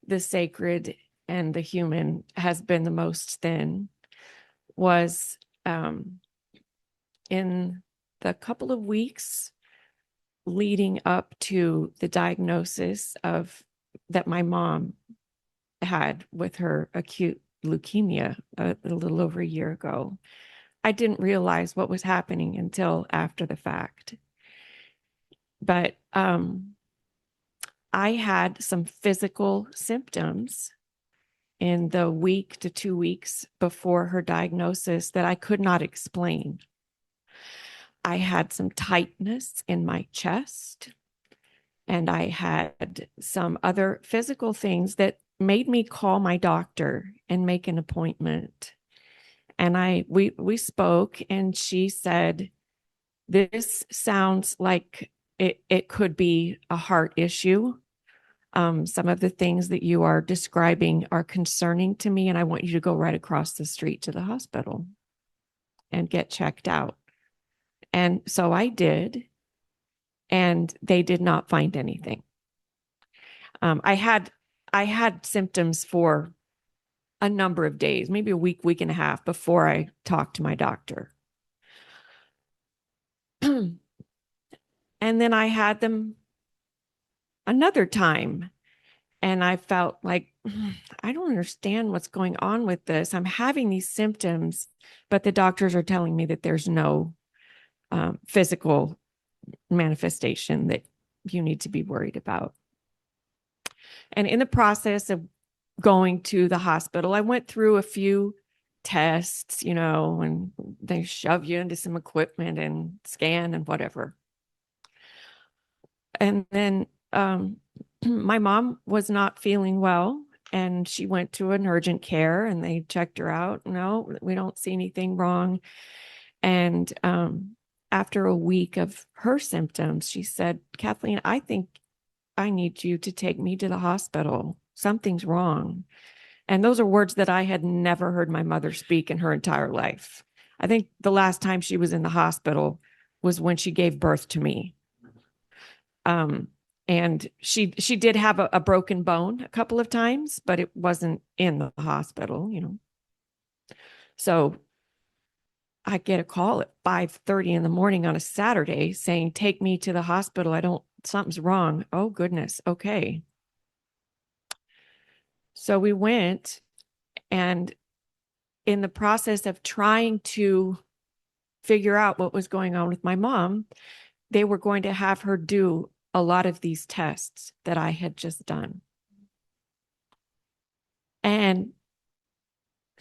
the sacred and the human has been the most thin was in the couple of weeks leading up to the diagnosis that my mom had with her acute leukemia a little over a year ago. I didn't realize what was happening until after the fact. But I had some physical symptoms in the week to 2 weeks before her diagnosis that I could not explain. I had some tightness in my chest, and I had some other physical things that made me call my doctor and make an appointment. And we spoke, and she said, this sounds like it could be a heart issue. Some of the things that you are describing are concerning to me, and I want you to go right across the street to the hospital and get checked out. And so I did, and they did not find anything. I had symptoms for a number of days, maybe a week and a half before I talked to my doctor. And then I had them another time, And I felt like, I don't understand what's going on with this. I'm having these symptoms, but the doctors are telling me that there's no physical manifestation that you need to be worried about. And in the process of going to the hospital, I went through a few tests, and they shove you into some equipment and scan and whatever. And then my mom was not feeling well, and she went to an urgent care and they checked her out. No, we don't see anything wrong. And after a week of her symptoms, she said, Kathleen, I think I need you to take me to the hospital. Something's wrong. And those are words that I had never heard my mother speak in her entire life. I think the last time she was in the hospital was when she gave birth to me. And she did have a broken bone a couple of times, but it wasn't in the hospital, So I get a call at 5:30 in the morning on a Saturday saying, take me to the hospital. Something's wrong. Oh, goodness. Okay. So we went, and in the process of trying to figure out what was going on with my mom, they were going to have her do a lot of these tests that I had just done. And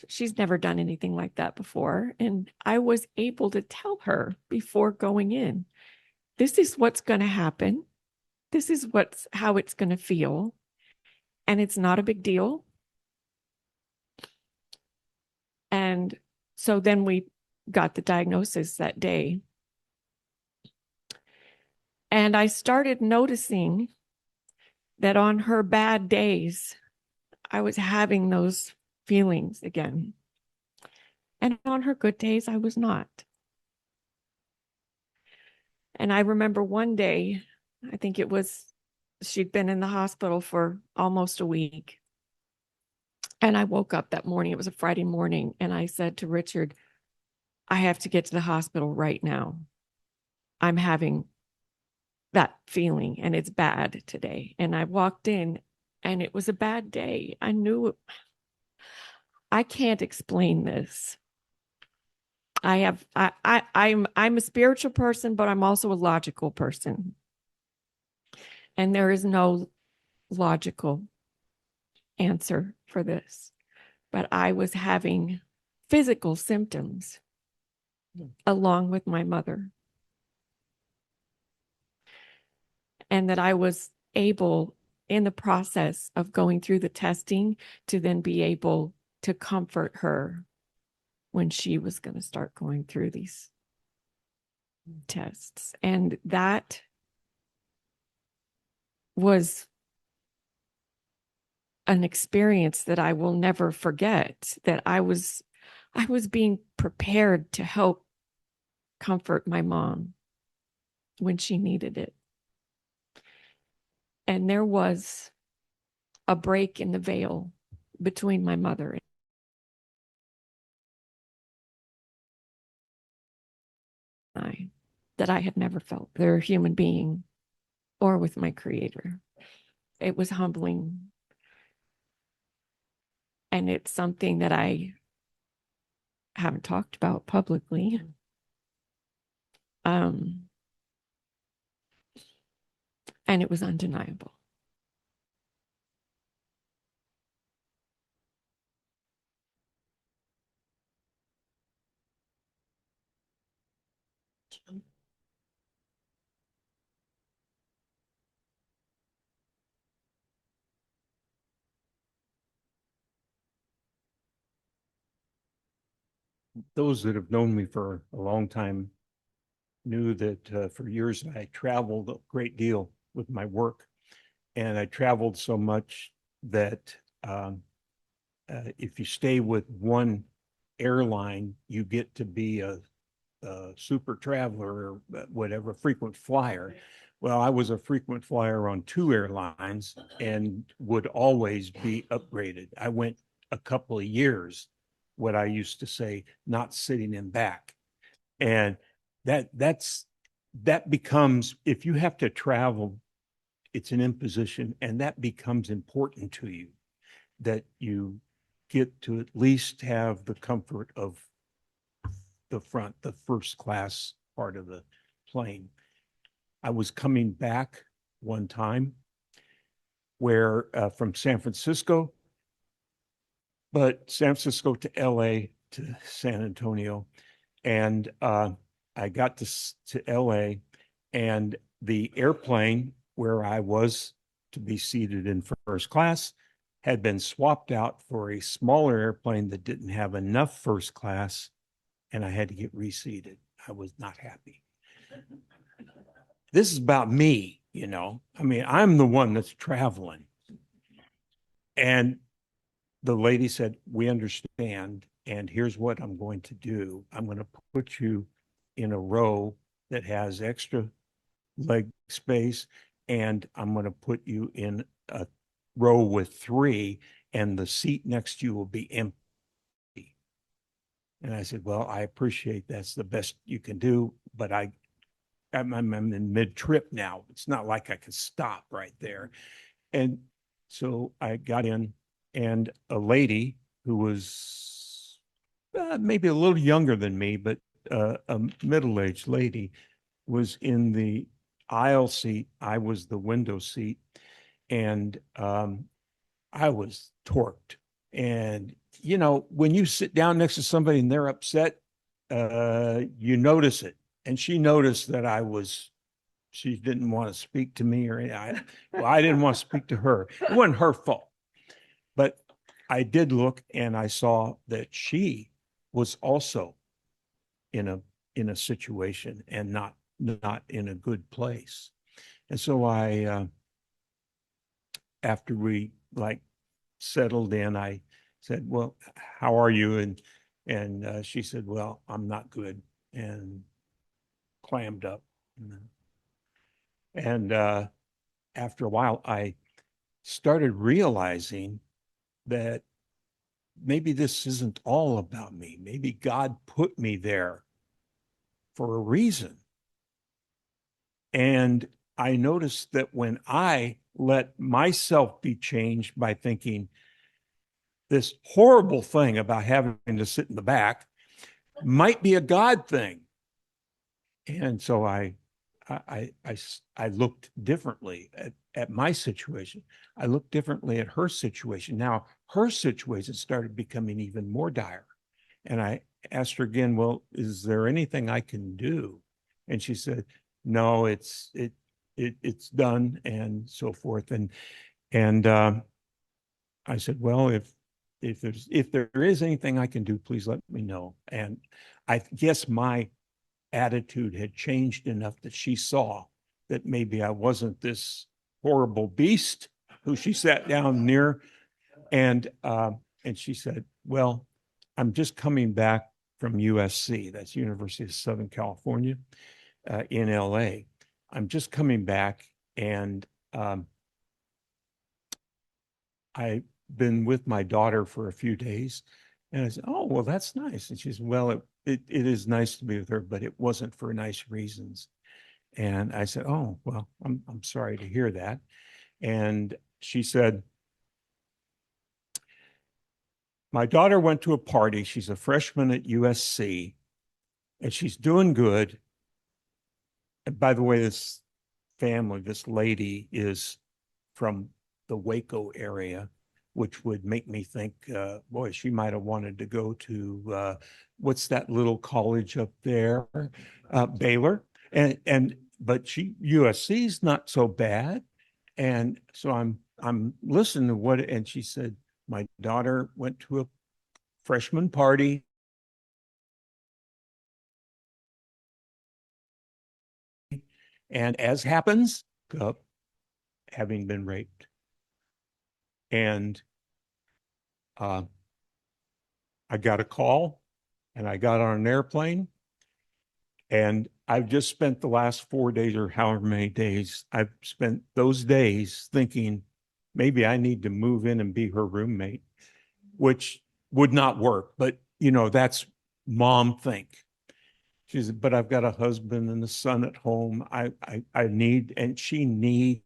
she's never done anything like that before. And I was able to tell her before going in, this is what's going to happen. This is how it's going to feel. And it's not a big deal. And so then we got the diagnosis that day. And I started noticing that on her bad days, I was having those feelings again. And on her good days, I was not. And I remember one day, I think she'd been in the hospital for almost a week. And I woke up that morning, it was a Friday morning, and I said to Richard, I have to get to the hospital right now. I'm having that feeling and it's bad today. And I walked in and it was a bad day. I knew I can't explain this. I'm a spiritual person, but I'm also a logical person. And there is no logical answer for this. But I was having physical symptoms along with my mother. And that I was able, in the process of going through the testing, to then be able to comfort her when she was going to start going through these tests. And that was an experience that I will never forget, that I was being prepared to help comfort my mom when she needed it. And there was a break in the veil between my mother and I that I had never felt with a human being or with my creator. It was humbling. And it's something that I haven't talked about publicly. And it was undeniable. Those that have known me for a long time knew that for years I traveled a great deal with my work. And I traveled so much that if you stay with one airline, you get to be a super traveler or whatever, frequent flyer. Well, I was a frequent flyer on 2 airlines and would always be upgraded. I went a couple of years, what I used to say, not sitting in back. And that becomes, if you have to travel it's an imposition, and that becomes important to you, that you get to at least have the comfort of the front, the first class part of the plane. I was coming back one time where from San Francisco, but San Francisco to LA to San Antonio. And I got to LA, and the airplane where I was to be seated in first class had been swapped out for a smaller airplane that didn't have enough first class, and I had to get reseated. I was not happy. This is about me, you know. I mean, I'm the one that's traveling. And the lady said, we understand, and here's what I'm going to do. I'm going to put you in a row that has extra leg space, and I'm going to put you in a row with 3, and the seat next to you will be empty. And I said, well, I appreciate that's the best you can do, but I'm in mid-trip now. It's not like I can stop right there. And so I got in, and a lady who was maybe a little younger than me, but a middle-aged lady, was in the aisle seat. I was the window seat, and I was torqued. And, you know, when you sit down next to somebody and they're upset, you notice it. And she noticed that she didn't want to speak to me, or I didn't want to speak to her. It wasn't her fault. But I did look, and I saw that she was also in a situation and not in a good place. And so I after we like settled in, I said, well, how are you? And she said, well, I'm not good, and clammed up. And after a while, I started realizing that maybe this isn't all about me. Maybe God put me there for a reason. And I noticed that when I let myself be changed by thinking this horrible thing about having to sit in the back might be a God thing. And so I looked differently at my situation. I looked differently at her situation. Now her situation started becoming even more dire. And I asked her again, well, is there anything I can do? And she said, no, it's done, and so forth. And I said, well, if there is anything I can do, please let me know. And I guess my attitude had changed enough that she saw that maybe I wasn't this horrible beast who she sat down near. And she said, well, I'm just coming back from USC, that's University of Southern California, in LA. I'm just coming back, and I've been with my daughter for a few days. And I said, oh, well, that's nice. And she said, well, it is nice to be with her, but it wasn't for nice reasons. And I said, oh, well, I'm sorry to hear that. And she said, my daughter went to a party. She's a freshman at USC, and she's doing good. And by the way, this lady is from the Waco area, which would make me think, boy, she might have wanted to go to, what's that little college up there? Baylor. But USC's not so bad. And so I'm listening to what, and she said, my daughter went to a freshman party. And as happens, having been raped. And I got a call, and I got on an airplane, and I've just spent the last 4 days, or however many days, I've spent those days thinking maybe I need to move in and be her roommate, which would not work. But, you know, that's mom think. She said, but I've got a husband and a son at home. I need, and she needs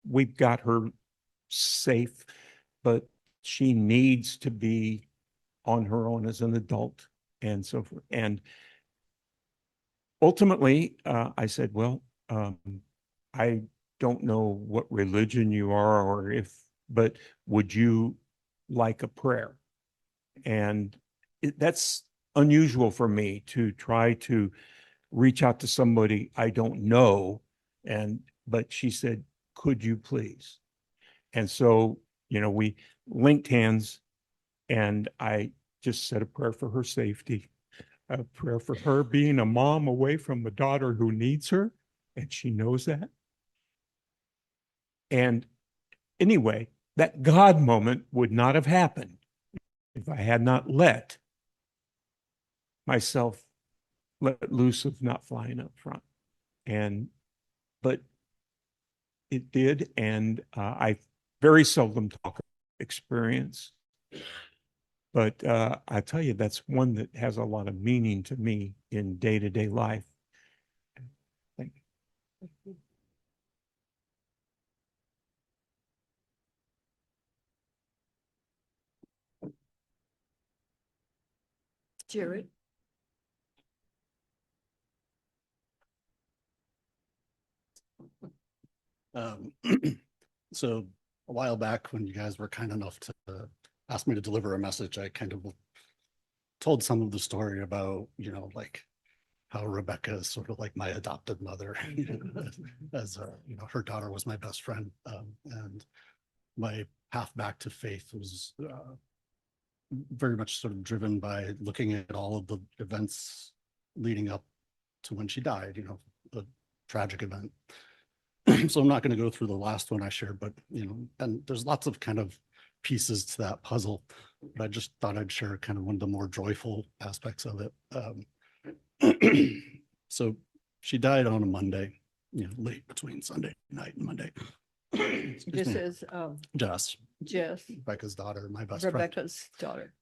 we've got her safe, but she needs to be on her own as an adult and so forth. And ultimately, I said, well, I don't know what religion you are or but would you like a prayer? And that's unusual for me to try to reach out to somebody I don't know. But she said, could you please? And so, we linked hands and I just said a prayer for her safety, a prayer for her being a mom away from a daughter who needs her. And she knows that. And anyway, that God moment would not have happened if I had not let myself let loose of not flying up front. But it did. And I very seldom talk experience. But I tell you, that's one that has a lot of meaning to me in day-to-day life. Thank you. Jared? So a while back when you guys were kind enough to ask me to deliver a message, I kind of told some of the story about, like how Rebecca is sort of like my adopted mother, as her daughter was my best friend. And my path back to faith was very much sort of driven by looking at all of the events leading up to when she died, the tragic event. So I'm not going to go through the last one I shared, but, and there's lots of kind of pieces to that puzzle, but I just thought I'd share kind of one of the more joyful aspects of it. So she died on a Monday, late between Sunday night and Monday. This is Jess, Jess, Rebecca's daughter, my best friend. Rebecca's daughter.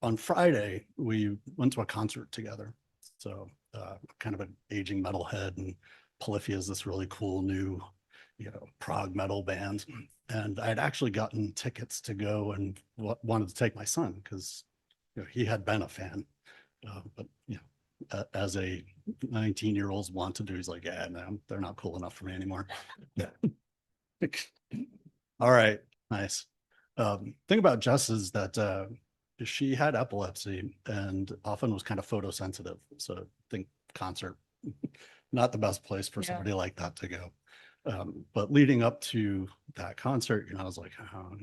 On Friday, we went to a concert together. So kind of an aging metalhead, and Polyphia is this really cool new, prog metal band. And I had actually gotten tickets to go and wanted to take my son because he had been a fan. But as a 19-year-old's want to do, he's like, yeah, no, they're not cool enough for me anymore. All right, nice. Thing about Jess is that she had epilepsy and often was kind of photosensitive. So I think concert, not the best place for somebody like that to go. But leading up to that concert, I was like, oh,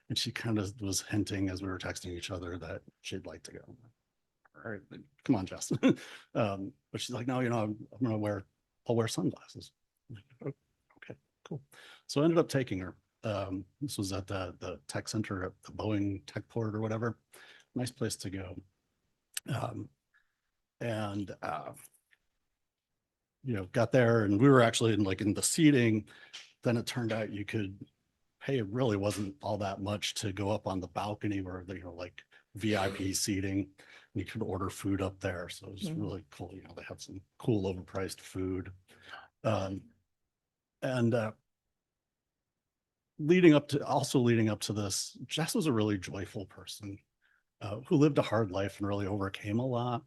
and she kind of was hinting as we were texting each other that she'd like to go. All right, come on, Jess. But she's like, no, I'll wear sunglasses. Like, oh, okay, cool. So I ended up taking her. This was at the tech center at the Boeing Tech Port or whatever. Nice place to go. Got there and we were actually in the seating. Then it turned out it really wasn't all that much to go up on the balcony where like VIP seating. You could order food up there. So it was really cool. They had some cool overpriced food. Leading up to this, Jess was a really joyful person who lived a hard life and really overcame a lot.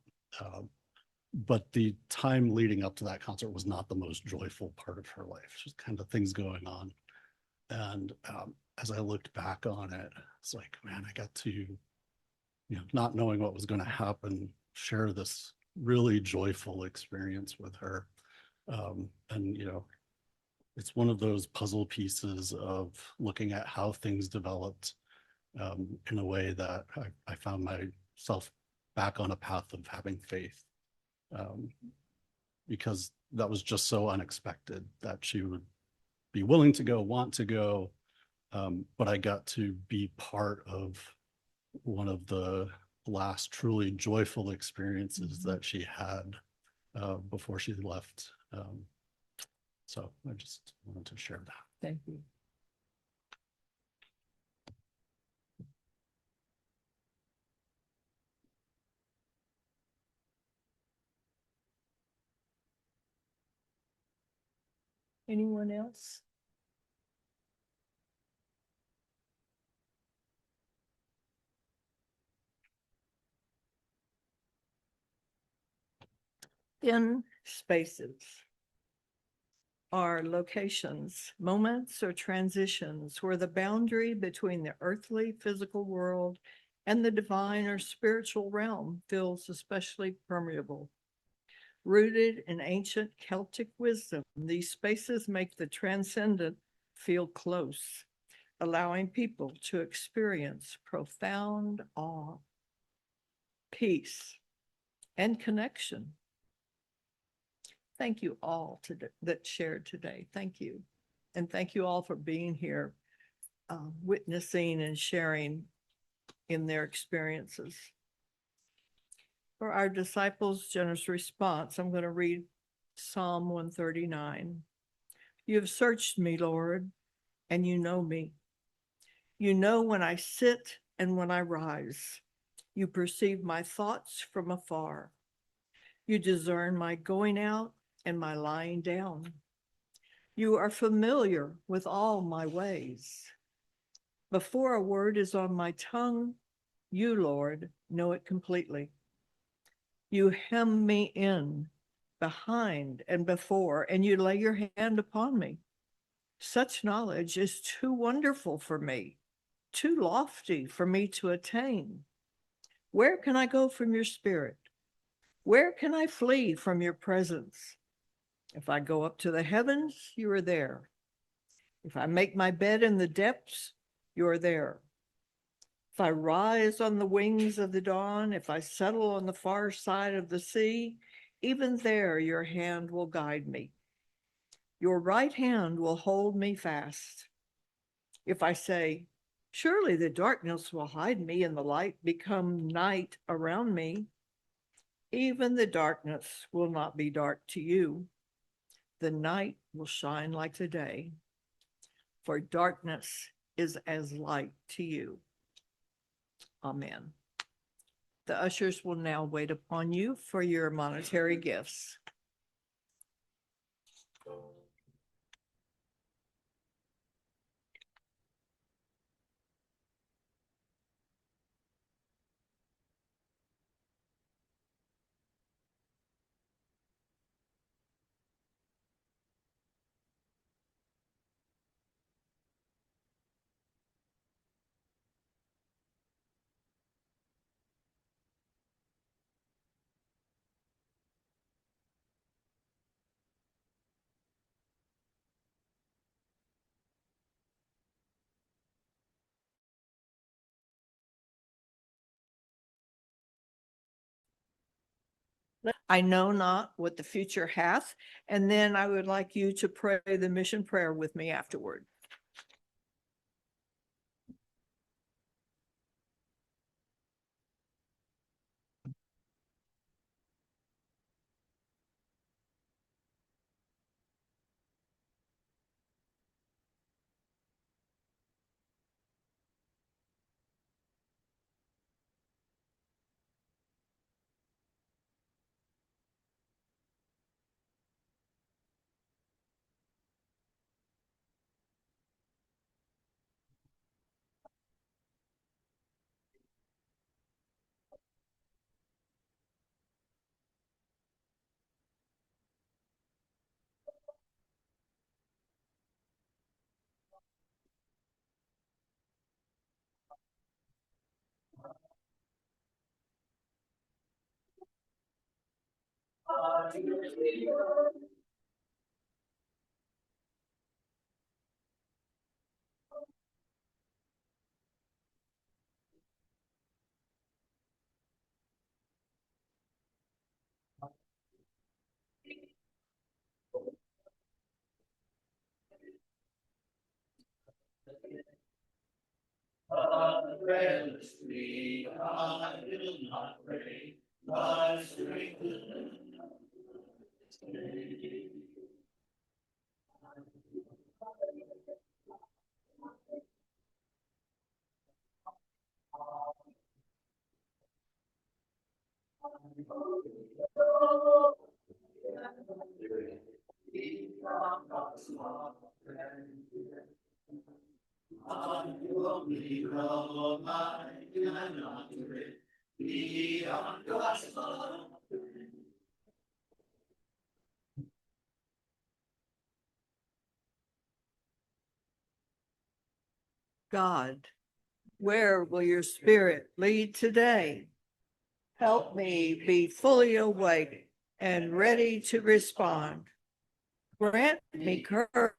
But the time leading up to that concert was not the most joyful part of her life. Just kind of things going on. And as I looked back on it, it's like, man, I got to, not knowing what was going to happen, share this really joyful experience with her. It's one of those puzzle pieces of looking at how things developed in a way that I found myself back on a path of having faith. Because that was just so unexpected that she would be willing to go, want to go. But I got to be part of one of the last truly joyful experiences that she had before she left. So I just wanted to share that. Thank you. Anyone else? In spaces are locations, moments, or transitions where the boundary between the earthly physical world and the divine or spiritual realm feels especially permeable. Rooted in ancient Celtic wisdom, these spaces make the transcendent feel close, allowing people to experience profound awe, peace, and connection. Thank you all that shared today. Thank you. And thank you all for being here, witnessing and sharing in their experiences. For our disciples' generous response, I'm going to read Psalm 139. You have searched me, Lord, and you know me. You know when I sit and when I rise. You perceive my thoughts from afar. You discern my going out and my lying down. You are familiar with all my ways. Before a word is on my tongue, you, Lord, know it completely. You hem me in, behind and before, and you lay your hand upon me. Such knowledge is too wonderful for me, too lofty for me to attain. Where can I go from your spirit? Where can I flee from your presence? If I go up to the heavens, you are there. If I make my bed in the depths, you are there. If I rise on the wings of the dawn, if I settle on the far side of the sea, even there your hand will guide me. Your right hand will hold me fast. If I say, surely the darkness will hide me and the light become night around me, even the darkness will not be dark to you. The night will shine like the day, for darkness is as light to you. Amen. The ushers will now wait upon you for your monetary gifts. I know not what the future hath, and then I would like you to pray the mission prayer with me afterward. God, where will your spirit lead today? Help me be fully awake and ready to respond. Grant me courage